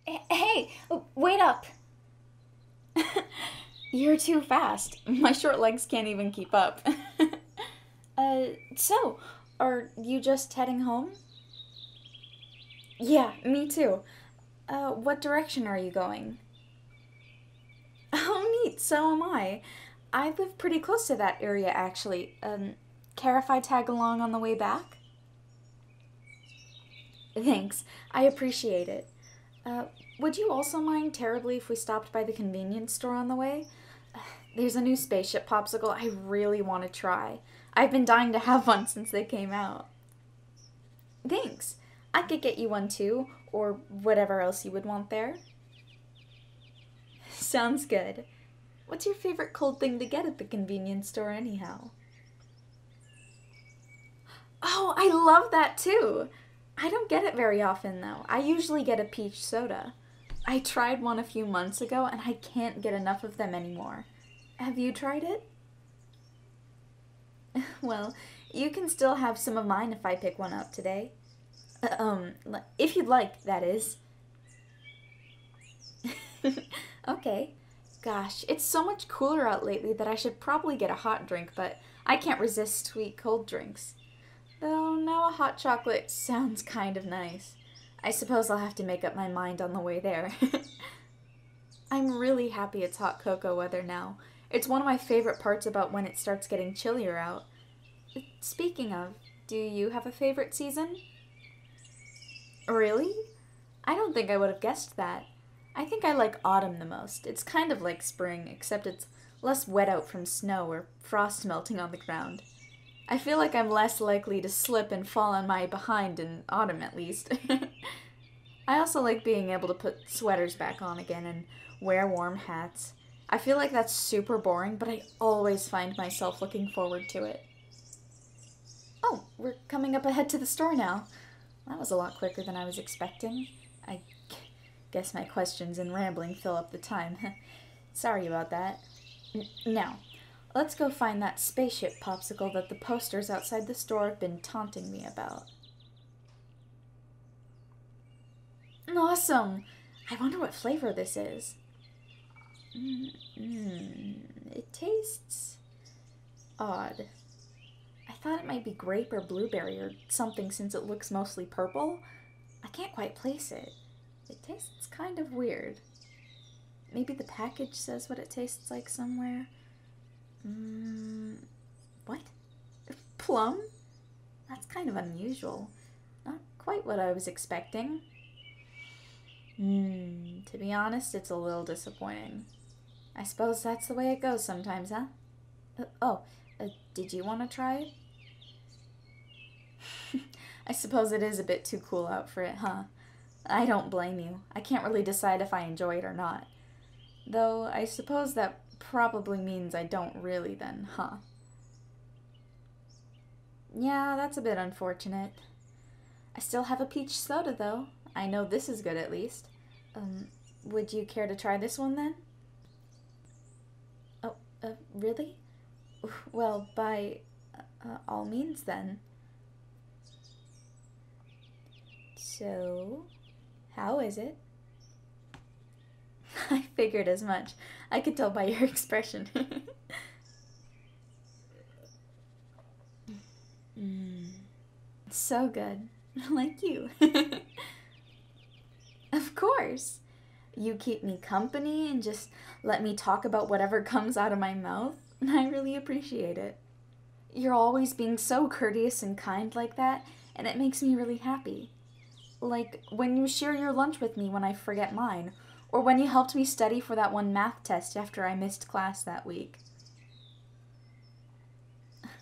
Hey, wait up! You're too fast. My short legs can't even keep up. So, are you just heading home? Yeah, me too. What direction are you going? Oh, neat, so am I. I live pretty close to that area, actually. Care if I tag along on the way back? Thanks, I appreciate it. Uh, would you also mind terribly if we stopped by the convenience store on the way? There's a new spaceship popsicle I really want to try. I've been dying to have one since they came out. Thanks. I could get you one too, or whatever else you would want there. Sounds good. What's your favorite cold thing to get at the convenience store, anyhow? Oh, I love that too! I don't get it very often, though. I usually get a peach soda. I tried one a few months ago, and I can't get enough of them anymore. Have you tried it? Well, you can still have some of mine if I pick one up today. If you'd like, that is. Okay. Gosh, it's so much cooler out lately that I should probably get a hot drink, but I can't resist sweet cold drinks. Though now a hot chocolate sounds kind of nice. I suppose I'll have to make up my mind on the way there. I'm really happy it's hot cocoa weather now. It's one of my favorite parts about when it starts getting chillier out. Speaking of, do you have a favorite season? Really? I don't think I would have guessed that. I think I like autumn the most. It's kind of like spring, except it's less wet out from snow or frost melting on the ground. I feel like I'm less likely to slip and fall on my behind in autumn, at least. I also like being able to put sweaters back on again and wear warm hats. I feel like that's super boring, but I always find myself looking forward to it. Oh, we're coming up ahead to the store now. That was a lot quicker than I was expecting. I guess my questions and rambling fill up the time. Sorry about that. Now, let's go find that spaceship popsicle that the posters outside the store have been taunting me about. Awesome! I wonder what flavor this is. It tastes odd. I thought it might be grape or blueberry or something since it looks mostly purple. I can't quite place it. It tastes kind of weird. Maybe the package says what it tastes like somewhere. What? Plum? That's kind of unusual. Not quite what I was expecting. To be honest, it's a little disappointing. I suppose that's the way it goes sometimes, huh? Did you want to try it? I suppose it is a bit too cool out for it, huh? I don't blame you. I can't really decide if I enjoy it or not. Though I suppose that probably means I don't really then, huh? Yeah, that's a bit unfortunate. I still have a peach soda, though. I know this is good at least. Would you care to try this one then? Oh, really? Well, by all means then. So, how is it? I figured as much. I could tell by your expression. mm, so good. Like you. Of course. You keep me company and just let me talk about whatever comes out of my mouth. I really appreciate it. You're always being so courteous and kind like that, and it makes me really happy. Like when you share your lunch with me when I forget mine, or when you helped me study for that one math test after I missed class that week.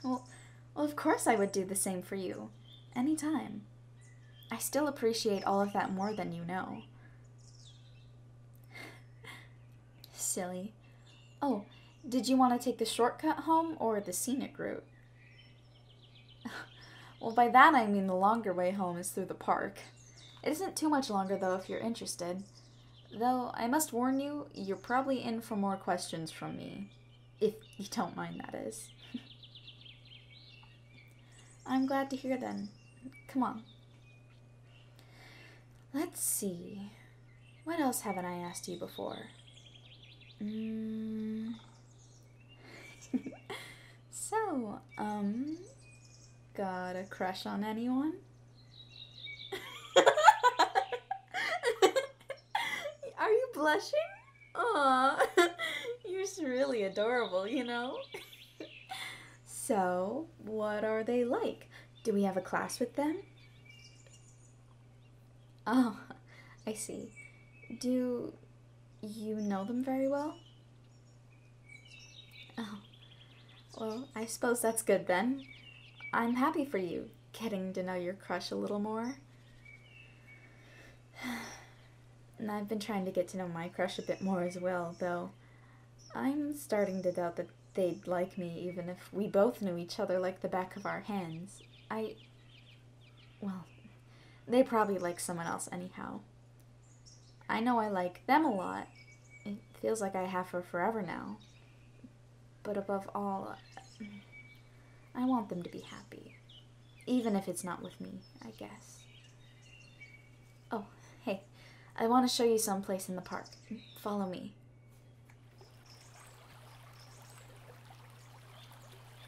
Well, of course I would do the same for you. Anytime. I still appreciate all of that more than you know. Silly. Oh, did you want to take the shortcut home or the scenic route? Well, by that I mean the longer way home is through the park. It isn't too much longer, though, if you're interested. Though, I must warn you, you're probably in for more questions from me. If you don't mind, that is. I'm glad to hear then. Come on. Let's see. What else haven't I asked you before? So, got a crush on anyone? Are you blushing? Aw, you're really adorable, you know? So, what are they like? Do we have a class with them? Oh, I see. Do you know them very well? Oh, well, I suppose that's good then. I'm happy for you, getting to know your crush a little more. And I've been trying to get to know my crush a bit more as well, though I'm starting to doubt that they'd like me even if we both knew each other like the back of our hands. Well, they probably like someone else anyhow. I know I like them a lot. It feels like I have for forever now. But above all, I want them to be happy. Even if it's not with me, I guess. Oh, hey, I want to show you someplace in the park. Follow me.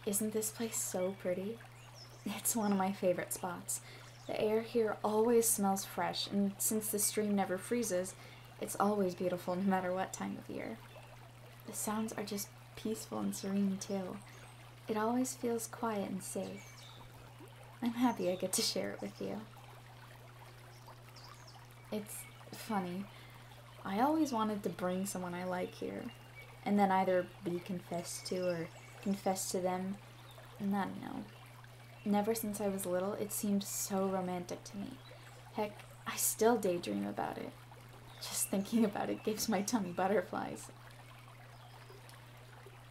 Isn't this place so pretty? It's one of my favorite spots. The air here always smells fresh, and since the stream never freezes, it's always beautiful no matter what time of year. The sounds are just peaceful and serene too. It always feels quiet and safe. I'm happy I get to share it with you. It's funny. I always wanted to bring someone I like here, and then either be confessed to or confess to them. And I don't know. Never since I was little, it seemed so romantic to me. Heck, I still daydream about it. Just thinking about it gives my tummy butterflies.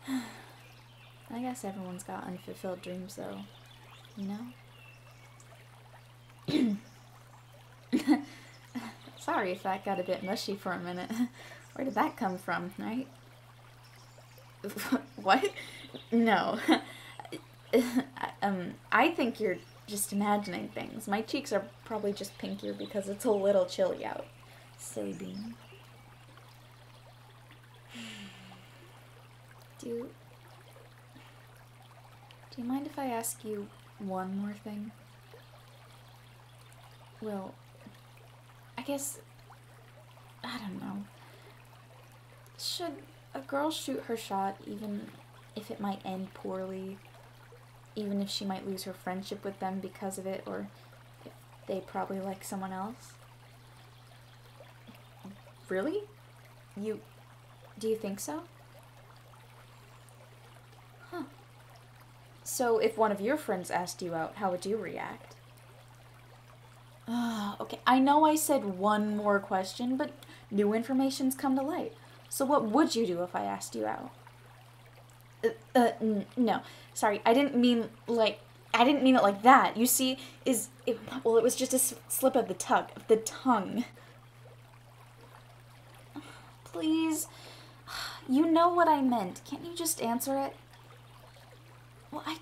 I guess everyone's got unfulfilled dreams, though. You know? Sorry if that got a bit mushy for a minute. Where did that come from, right? What? No. I think you're just imagining things. My cheeks are probably just pinkier because it's a little chilly out. Silly bean. Do you mind if I ask you one more thing? Well, I guess, I don't know. Should a girl shoot her shot even if it might end poorly? Even if she might lose her friendship with them because of it, or if they probably like someone else? Really? Do you think so? Huh. So if one of your friends asked you out, how would you react? Okay, I know I said one more question, but new information's come to light. So what would you do if I asked you out? No. Sorry, I didn't mean it like that. You see, it was just a slip of the tongue. Please. You know what I meant. Can't you just answer it? Well, I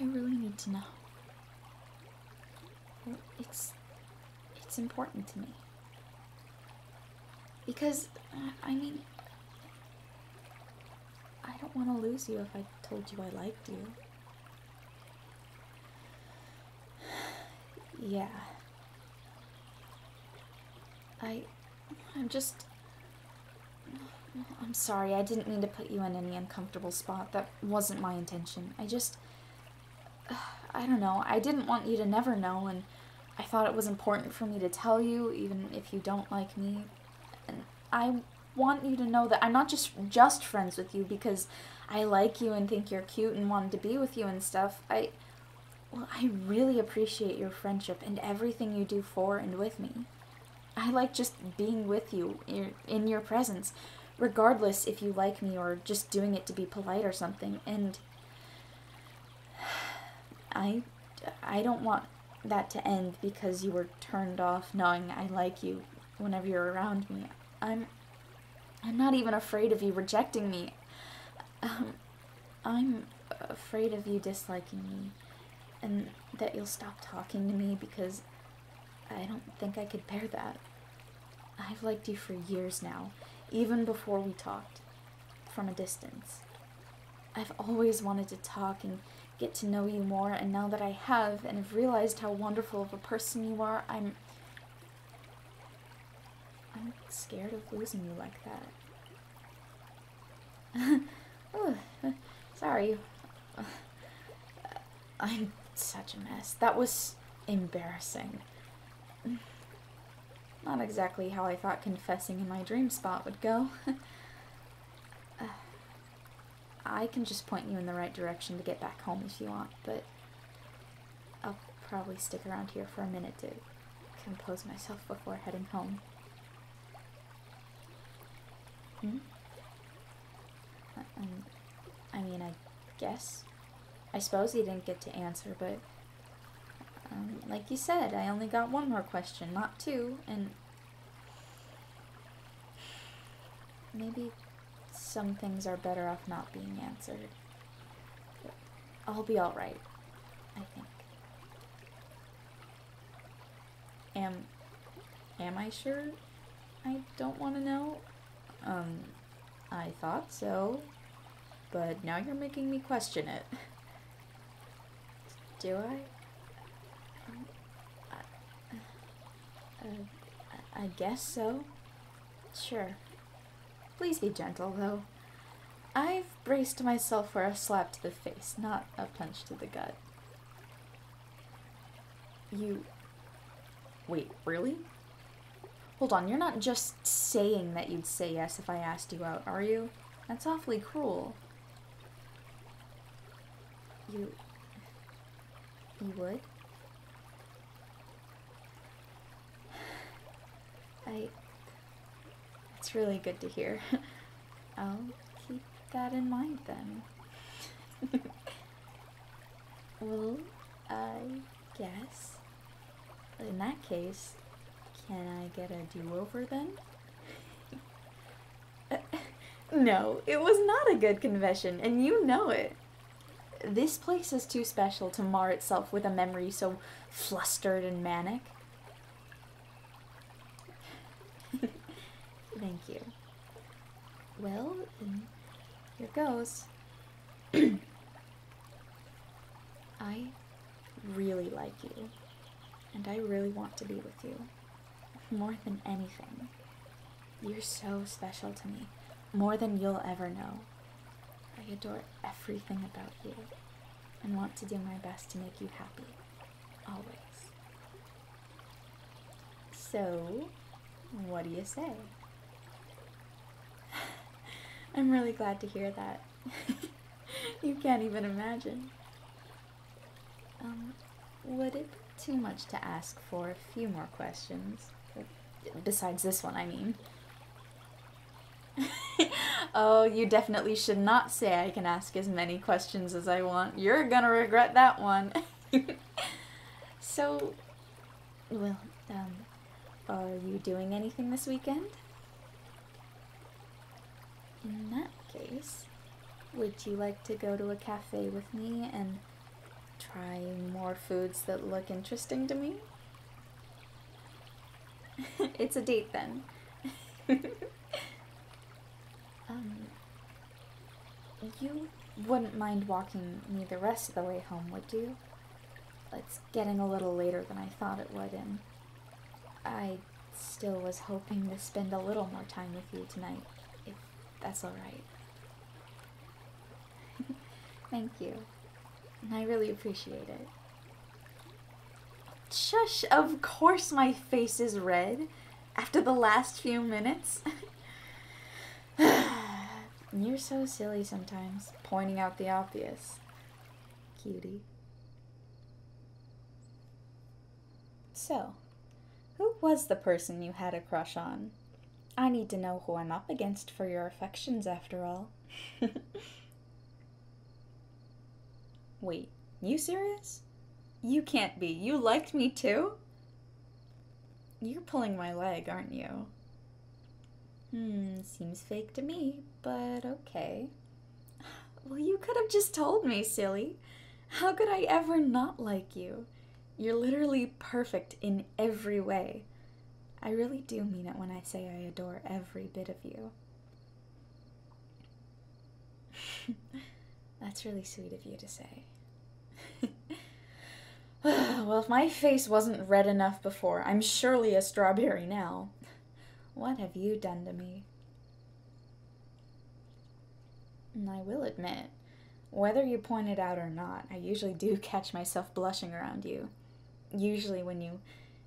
really need to know. It's important to me. Because, I mean, I don't want to lose you if I told you I liked you. Yeah. I'm sorry, I didn't mean to put you in any uncomfortable spot. That wasn't my intention. I don't know, I didn't want you to never know, and I thought it was important for me to tell you, even if you don't like me. And I want you to know that I'm not just friends with you because I like you and think you're cute and wanted to be with you and stuff. I really appreciate your friendship and everything you do for and with me. I like just being with you, in your presence, regardless if you like me or just doing it to be polite or something. And I don't want that to end because you were turned off knowing I like you whenever you're around me. I'm not even afraid of you rejecting me. I'm afraid of you disliking me and that you'll stop talking to me because I don't think I could bear that. I've liked you for years now, even before we talked, from a distance. I've always wanted to talk and get to know you more, and now that I have, and have realized how wonderful of a person you are, I'm scared of losing you like that. Oh, sorry. I'm such a mess. That was embarrassing. Not exactly how I thought confessing in my dream spot would go. I can just point you in the right direction to get back home if you want, but I'll probably stick around here for a minute to compose myself before heading home. I mean, I guess. I suppose you didn't get to answer, but like you said, I only got one more question, not two, and maybe some things are better off not being answered. But I'll be alright, I think. Am I sure I don't want to know? I thought so, but now you're making me question it. Do I? I guess so. Sure. Please be gentle, though. I've braced myself for a slap to the face, not a punch to the gut. Wait, really? Hold on, you're not just saying that you'd say yes if I asked you out, are you? That's awfully cruel. You would? It's really good to hear. I'll keep that in mind then. Well, I guess. In that case, can I get a do-over then? No, it was not a good confession, and you know it. This place is too special to mar itself with a memory so flustered and manic. Thank you. Well, then here goes. I really like you, and I really want to be with you. More than anything. You're so special to me, more than you'll ever know. I adore everything about you, and want to do my best to make you happy, always. So, what do you say? I'm really glad to hear that. You can't even imagine. Would it be too much to ask for a few more questions? Besides this one, I mean. Oh, you definitely should not say I can ask as many questions as I want. You're gonna regret that one. So, well, are you doing anything this weekend? In that case, would you like to go to a cafe with me and try more foods that look interesting to me? It's a date then. You wouldn't mind walking me the rest of the way home, would you? It's getting a little later than I thought it would, and I still was hoping to spend a little more time with you tonight, if that's alright. Thank you. I really appreciate it. Shush! Of course my face is red after the last few minutes. You're so silly sometimes, pointing out the obvious. Cutie. So, who was the person you had a crush on? I need to know who I'm up against for your affections, after all. Wait, you serious? You can't be. You liked me too? You're pulling my leg, aren't you? Seems fake to me, but okay. Well, you could have just told me, silly. How could I ever not like you? You're literally perfect in every way. I really do mean it when I say I adore every bit of you. That's really sweet of you to say. Well, if my face wasn't red enough before, I'm surely a strawberry now. What have you done to me? And I will admit, whether you point it out or not, I usually do catch myself blushing around you. Usually when you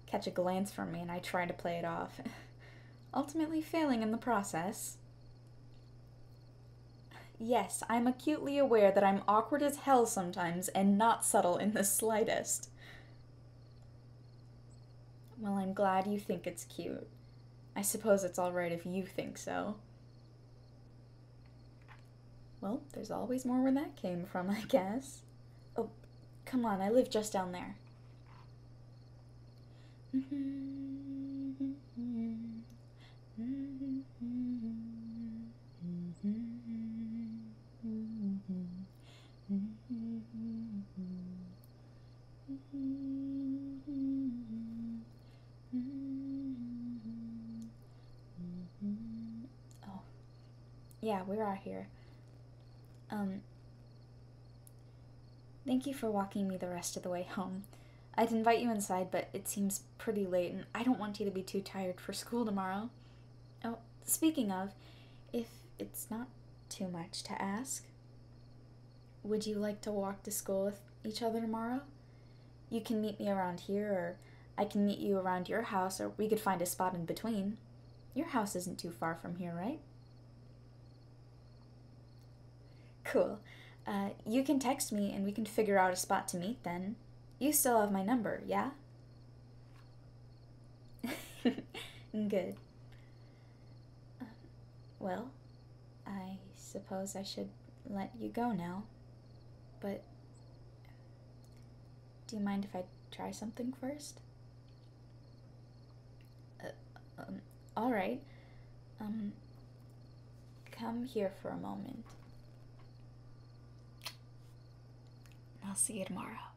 catch a glance from me and I try to play it off, ultimately failing in the process. Yes, I'm acutely aware that I'm awkward as hell sometimes and not subtle in the slightest. Well, I'm glad you think it's cute. I suppose it's alright if you think so. Well, there's always more where that came from, I guess. Oh, come on, I live just down there. Oh, yeah, we are here. Thank you for walking me the rest of the way home. I'd invite you inside, but it seems pretty late, and I don't want you to be too tired for school tomorrow. Oh, speaking of, if it's not too much to ask, would you like to walk to school with each other tomorrow? You can meet me around here, or I can meet you around your house, or we could find a spot in between. Your house isn't too far from here, right? Cool. You can text me and we can figure out a spot to meet then. You still have my number, yeah? Good. Well, I suppose I should let you go now. But do you mind if I try something first? Alright. Come here for a moment. I'll see you tomorrow.